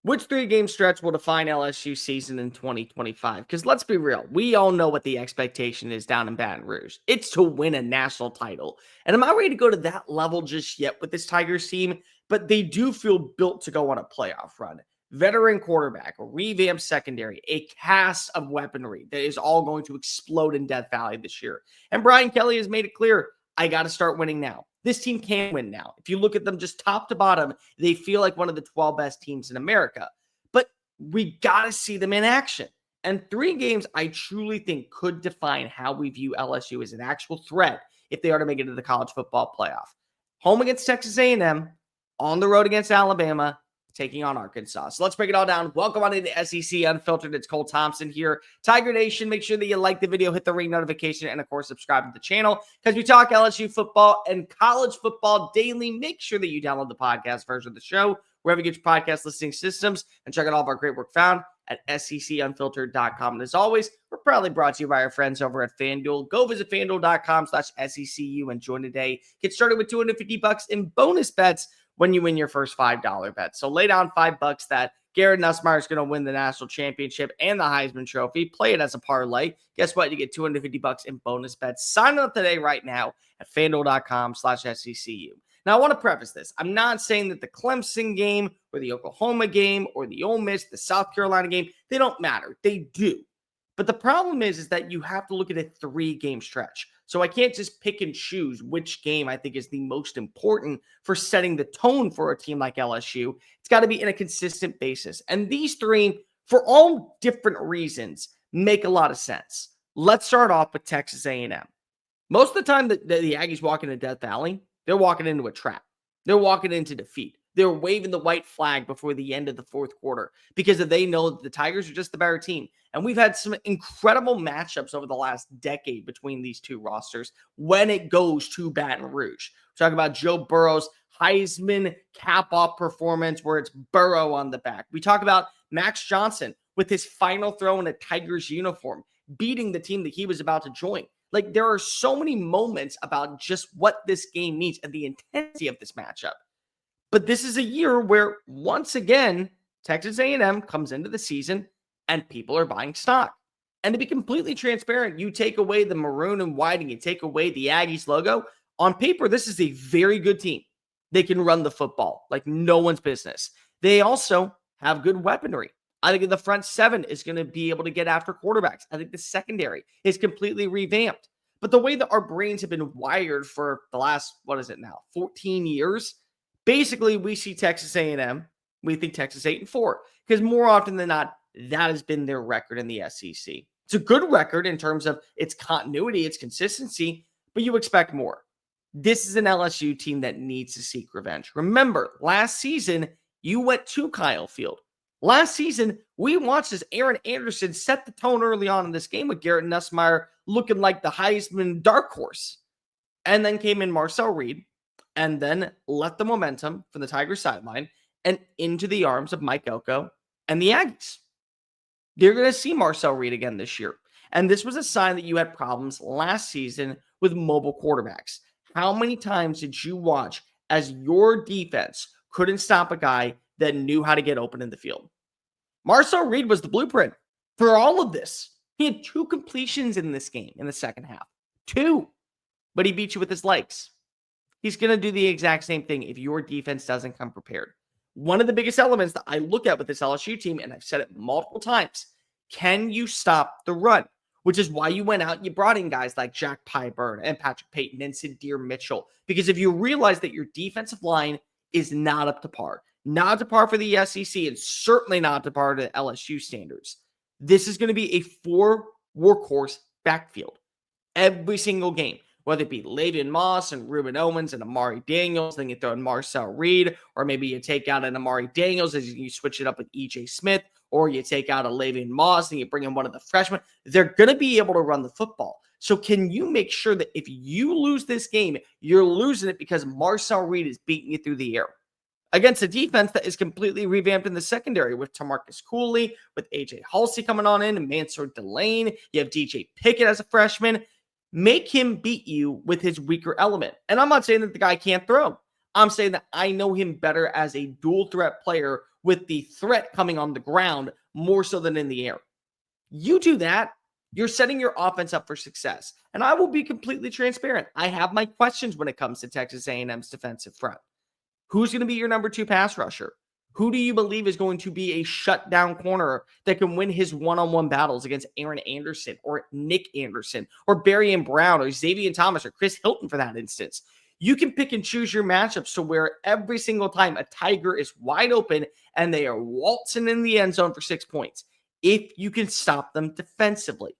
Which three-game stretch will define LSU season in 2025? Because let's be real, we all know what the expectation is down in Baton Rouge. It's to win a national title. And I'm not ready to go to that level just yet with this Tigers team, but they do feel built to go on a playoff run. Veteran quarterback, a revamped secondary, a cast of weaponry that is all going to explode in Death Valley this year. And Brian Kelly has made it clear, I got to start winning now. This team can win now. If you look at them just top to bottom, they feel like one of the 12 best teams in America. But we got to see them in action. And 3 games I truly think could define how we view LSU as an actual threat if they are to make it to the college football playoff. Home against Texas A&M, on the road against Alabama, taking on Arkansas. So let's break it all down. Welcome on into SEC Unfiltered. It's Cole Thompson here. Tiger Nation, make sure that you like the video, hit the ring notification, and of course, subscribe to the channel because we talk LSU football and college football daily. Make sure that you download the podcast version of the show, wherever you get your podcast listening systems, and check out all of our great work found at SECUnfiltered.com. And as always, we're proudly brought to you by our friends over at FANDUEL. Go visit FANDUEL.com/SECU and join today. Get started with $250 in bonus bets when you win your first $5 bet. So lay down $5 that Garrett Nussmeier is going to win the national championship and the Heisman Trophy. Play it as a parlay. Guess what? You get $250 in bonus bets. Sign up today right now at FanDuel.com/SECU. Now, I want to preface this. I'm not saying that the Clemson game or the Oklahoma game or the Ole Miss, the South Carolina game, they don't matter. They do. But the problem is that you have to look at a 3-game stretch. So I can't just pick and choose which game I think is the most important for setting the tone for a team like LSU. It's got to be in a consistent basis. And these 3, for all different reasons, make a lot of sense. Let's start off with Texas A&M. Most of the time that the Aggies walk into Death Valley, they're walking into a trap. They're walking into defeat. They're waving the white flag before the end of the 4th quarter because they know that the Tigers are just the better team. And we've had some incredible matchups over the last decade between these two rosters when it goes to Baton Rouge. We're talking about Joe Burrow's Heisman cap-off performance where it's Burrow on the back. We talk about Max Johnson with his final throw in a Tigers uniform, beating the team that he was about to join. Like, there are so many moments about just what this game means and the intensity of this matchup. But this is a year where, once again, Texas A&M comes into the season and people are buying stock. And to be completely transparent, you take away the maroon and white and you take away the Aggies logo. On paper, this is a very good team. They can run the football like no one's business. They also have good weaponry. I think the front 7 is going to be able to get after quarterbacks. I think the secondary is completely revamped. But the way that our brains have been wired for the last, 14 years, basically, we see Texas A&M, we think Texas 8-4, because more often than not, that has been their record in the SEC. It's a good record in terms of its continuity, its consistency, but you expect more. This is an LSU team that needs to seek revenge. Remember, last season, you went to Kyle Field. Last season, we watched as Aaron Anderson set the tone early on in this game with Garrett Nussmeier looking like the Heisman dark horse. And then came in Marcel Reed, and then left the momentum from the Tigers sideline and into the arms of Mike Elko and the Aggies. You're going to see Marcel Reed again this year. And this was a sign that you had problems last season with mobile quarterbacks. How many times did you watch as your defense couldn't stop a guy that knew how to get open in the field? Marcel Reed was the blueprint for all of this. He had 2 completions in this game in the second half. 2. But he beat you with his legs. He's going to do the exact same thing if your defense doesn't come prepared. One of the biggest elements that I look at with this LSU team, and I've said it multiple times, can you stop the run? Which is why you went out and you brought in guys like Jack Pyburn and Patrick Payton and Sydir Mitchell. Because if you realize that your defensive line is not up to par, not up to par for the SEC, and certainly not up to par to LSU standards, this is going to be a 4 workhorse backfield every single game. Whether it be Lavian Moss and Ruben Owens and Amari Daniels, then you throw in Marcel Reed, or maybe you take out an Amari Daniels as you switch it up with E.J. Smith, or you take out a Lavian Moss and you bring in one of the freshmen. They're going to be able to run the football. So can you make sure that if you lose this game, you're losing it because Marcel Reed is beating you through the air? Against a defense that is completely revamped in the secondary with Tamarcus Cooley, with A.J. Halsey coming on in, and Mansour Delane. You have D.J. Pickett as a freshman. Make him beat you with his weaker element. And I'm not saying that the guy can't throw. I'm saying that I know him better as a dual threat player with the threat coming on the ground more so than in the air. You do that, you're setting your offense up for success. And I will be completely transparent. I have my questions when it comes to Texas A&M's defensive front. Who's going to be your number 2 pass rusher? Who do you believe is going to be a shutdown corner that can win his one-on-one battles against Aaron Anderson or Nick Anderson or Barry and Brown or Xavier Thomas or Chris Hilton for that instance? You can pick and choose your matchups to where every single time a Tiger is wide open and they are waltzing in the end zone for 6 points, if you can stop them defensively.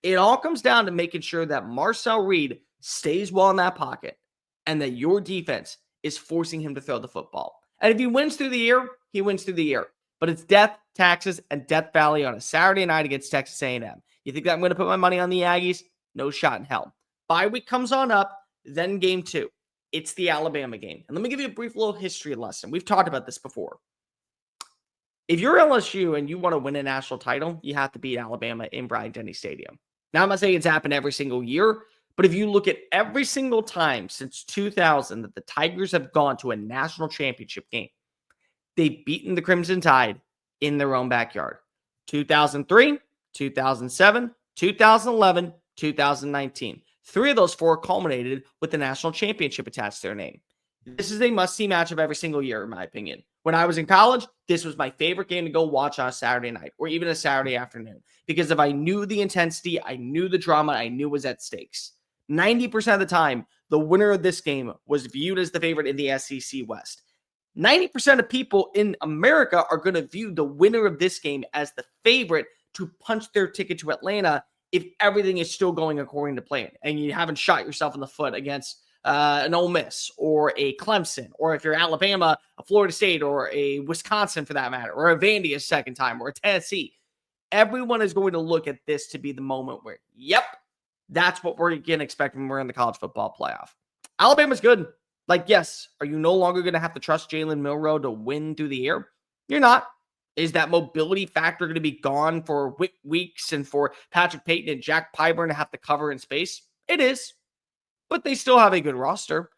It all comes down to making sure that Marcel Reed stays well in that pocket and that your defense is forcing him to throw the football. And if he wins through the air, he wins through the air. But it's death, taxes, and Death Valley on a Saturday night against Texas A&M. You think that I'm going to put my money on the Aggies? No shot in hell. Bye week comes on up, then game 2. It's the Alabama game. And let me give you a brief little history lesson. We've talked about this before. If you're LSU and you want to win a national title, you have to beat Alabama in Bryant-Denny Stadium. Now, I'm not saying it's happened every single year, but if you look at every single time since 2000 that the Tigers have gone to a national championship game, they've beaten the Crimson Tide in their own backyard. 2003, 2007, 2011, 2019. 3 of those 4 culminated with the national championship attached to their name. This is a must-see matchup every single year, in my opinion. When I was in college, this was my favorite game to go watch on a Saturday night or even a Saturday afternoon. Because if I knew the intensity, I knew the drama, I knew it was at stakes. 90% of the time, the winner of this game was viewed as the favorite in the SEC West. 90% of people in America are going to view the winner of this game as the favorite to punch their ticket to Atlanta if everything is still going according to plan and you haven't shot yourself in the foot against an Ole Miss or a Clemson, or if you're Alabama, a Florida State, or a Wisconsin for that matter, or a Vandy a second time, or a Tennessee. Everyone is going to look at this to be the moment where, yep, that's what we're going to expect when we're in the college football playoff. Alabama's good. Like, yes, are you no longer going to have to trust Jalen Milroe to win through the air? You're not. Is that mobility factor going to be gone for weeks and for Patrick Payton and Jack Pyburn to have to cover in space? It is. But they still have a good roster.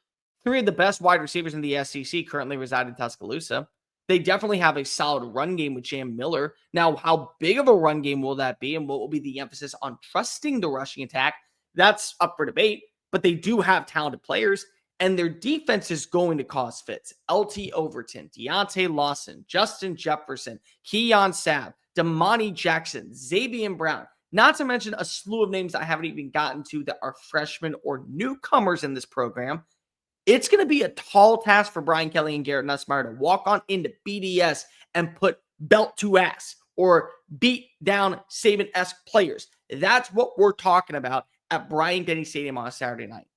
3 of the best wide receivers in the SEC currently reside in Tuscaloosa. They definitely have a solid run game with Jam Miller. Now, how big of a run game will that be, and what will be the emphasis on trusting the rushing attack? That's up for debate, but they do have talented players, and their defense is going to cause fits. LT Overton, Deontay Lawson, Justin Jefferson, Keon Sabb, Damani Jackson, Xavier Brown, not to mention a slew of names I haven't even gotten to that are freshmen or newcomers in this program. It's going to be a tall task for Brian Kelly and Garrett Nussmeier to walk on into BDS and put belt to ass or beat down Saban-esque players. That's what we're talking about at Bryant-Denny Stadium on a Saturday night.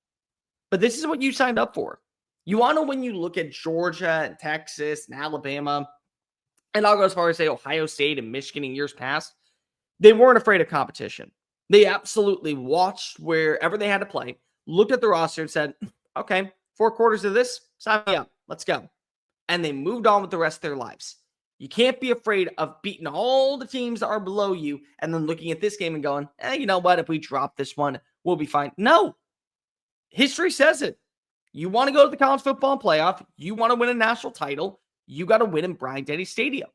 But this is what you signed up for. You want to, when you look at Georgia and Texas and Alabama, and I'll go as far as say Ohio State and Michigan in years past, they weren't afraid of competition. They absolutely watched wherever they had to play, looked at the roster and said, okay, 4 quarters of this, sign me up. Let's go. And they moved on with the rest of their lives. You can't be afraid of beating all the teams that are below you and then looking at this game and going, you know what? If we drop this one, we'll be fine. No. History says it. You want to go to the college football playoff. You want to win a national title. You got to win in Bryant-Denny Stadium.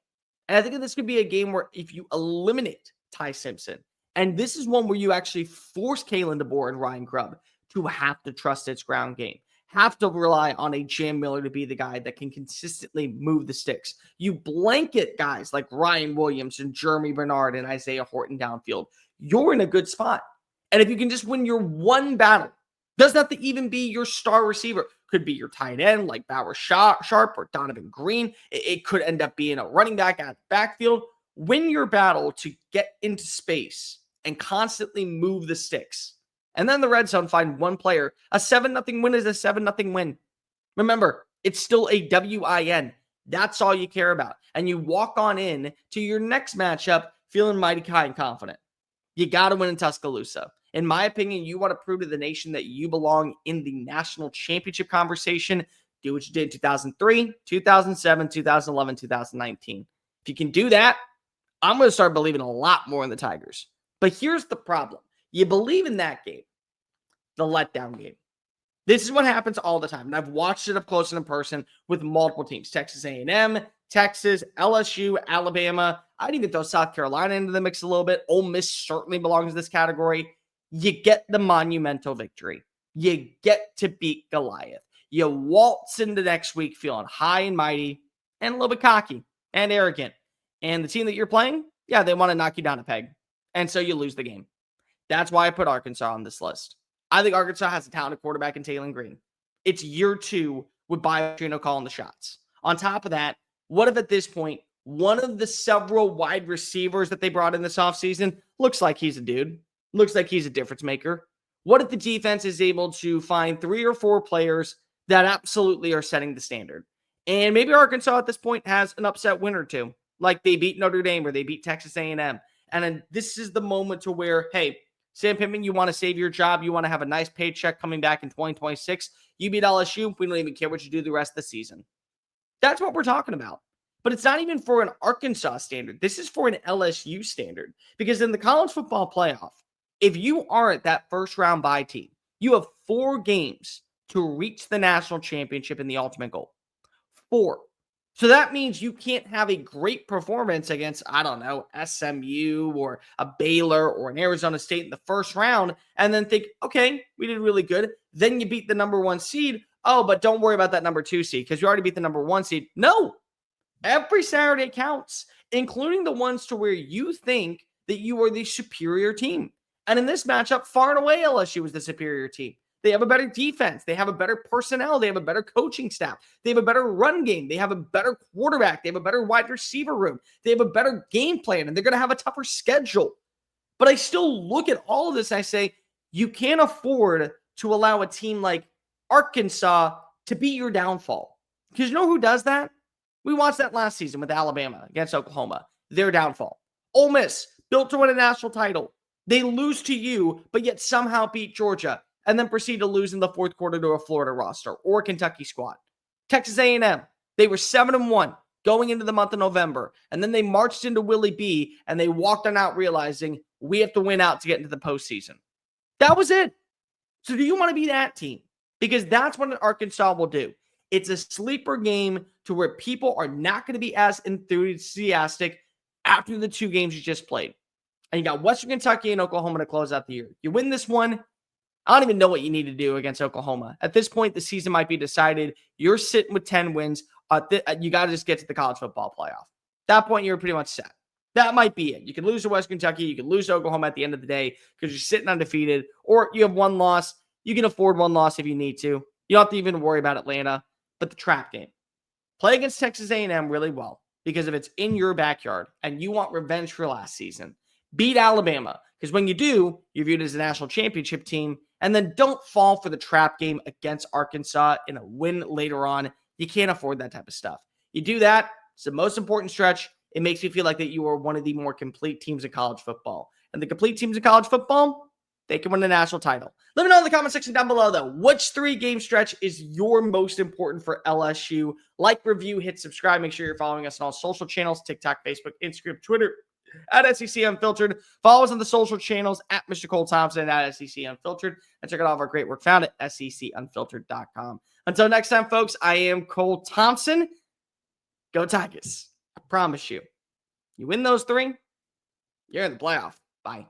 And I think this could be a game where if you eliminate Ty Simpson, and this is one where you actually force Kalen DeBoer and Ryan Grubb to have to trust its ground game, have to rely on a Jam Miller to be the guy that can consistently move the sticks. You blanket guys like Ryan Williams and Jeremy Bernard and Isaiah Horton downfield. You're in a good spot. And if you can just win your one battle, doesn't have to even be your star receiver. Could be your tight end like Bauer Sharp or Donovan Green. It could end up being a running back out of the backfield. Win your battle to get into space and constantly move the sticks. And then the red zone, find one player. A 7-0 win is a 7-0 win. Remember, it's still a WIN. That's all you care about. And you walk on in to your next matchup feeling mighty high and confident. You got to win in Tuscaloosa. In my opinion, you want to prove to the nation that you belong in the national championship conversation. Do what you did in 2003, 2007, 2011, 2019. If you can do that, I'm going to start believing a lot more in the Tigers. But here's the problem. You believe in that game, the letdown game. This is what happens all the time. And I've watched it up close and in person with multiple teams. Texas A&M, Texas, LSU, Alabama. I'd even throw South Carolina into the mix a little bit. Ole Miss certainly belongs in this category. You get the monumental victory. You get to beat Goliath. You waltz into next week feeling high and mighty and a little bit cocky and arrogant. And the team that you're playing, yeah, they want to knock you down a peg. And so you lose the game. That's why I put Arkansas on this list. I think Arkansas has a talented quarterback in Taylor Green. It's year 2 with Biotrino calling the shots. On top of that, what if at this point, one of the several wide receivers that they brought in this offseason looks like he's a dude, looks like he's a difference maker? What if the defense is able to find 3 or 4 players that absolutely are setting the standard? And maybe Arkansas at this point has an upset win or two, like they beat Notre Dame or they beat Texas A&M. And then this is the moment to where, hey, Sam Pittman, you want to save your job. You want to have a nice paycheck coming back in 2026. You beat LSU. We don't even care what you do the rest of the season. That's what we're talking about. But it's not even for an Arkansas standard. This is for an LSU standard. Because in the college football playoff, if you aren't that first round bye team, you have 4 games to reach the national championship in the ultimate goal. 4. So that means you can't have a great performance against, I don't know, SMU or a Baylor or an Arizona State in the first round and then think, okay, we did really good. Then you beat the number 1 seed. Oh, but don't worry about that number 2 seed because you already beat the number 1 seed. No, every Saturday counts, including the ones to where you think that you are the superior team. And in this matchup, far and away, LSU was the superior team. They have a better defense. They have a better personnel. They have a better coaching staff. They have a better run game. They have a better quarterback. They have a better wide receiver room. They have a better game plan, and they're going to have a tougher schedule. But I still look at all of this and I say, you can't afford to allow a team like Arkansas to be your downfall. Because you know who does that? We watched that last season with Alabama against Oklahoma. Their downfall. Ole Miss, built to win a national title. They lose to you, but yet somehow beat Georgia. And then proceed to lose in the fourth quarter to a Florida roster or a Kentucky squad. Texas A&M, they were 7-1 going into the month of November. And then they marched into Willie B and they walked on out realizing we have to win out to get into the postseason. That was it. So do you want to be that team? Because that's what Arkansas will do. It's a sleeper game to where people are not going to be as enthusiastic after the 2 games you just played. And you got Western Kentucky and Oklahoma to close out the year. You win this one, I don't even know what you need to do against Oklahoma. At this point, the season might be decided. You're sitting with 10 wins. You got to just get to the college football playoff. At that point, you're pretty much set. That might be it. You can lose to West Kentucky. You can lose to Oklahoma at the end of the day because you're sitting undefeated. Or you have 1 loss. You can afford 1 loss if you need to. You don't have to even worry about Atlanta. But the trap game. Play against Texas A&M really well because if it's in your backyard and you want revenge for last season, beat Alabama. Because when you do, you're viewed as a national championship team. And then don't fall for the trap game against Arkansas in a win later on. You can't afford that type of stuff. You do that, it's the most important stretch. It makes you feel like that you are one of the more complete teams in college football. And the complete teams in college football, they can win the national title. Let me know in the comment section down below, though, which 3-game stretch is your most important for LSU? Like, review, hit subscribe. Make sure you're following us on all social channels, TikTok, Facebook, Instagram, Twitter, at SEC Unfiltered. Follow us on the social channels at Mr. Cole Thompson at SEC Unfiltered. And check out all of our great work found at secunfiltered.com. Until next time, folks, I am Cole Thompson. Go Tigers. I promise you. You win those 3, you're in the playoff. Bye.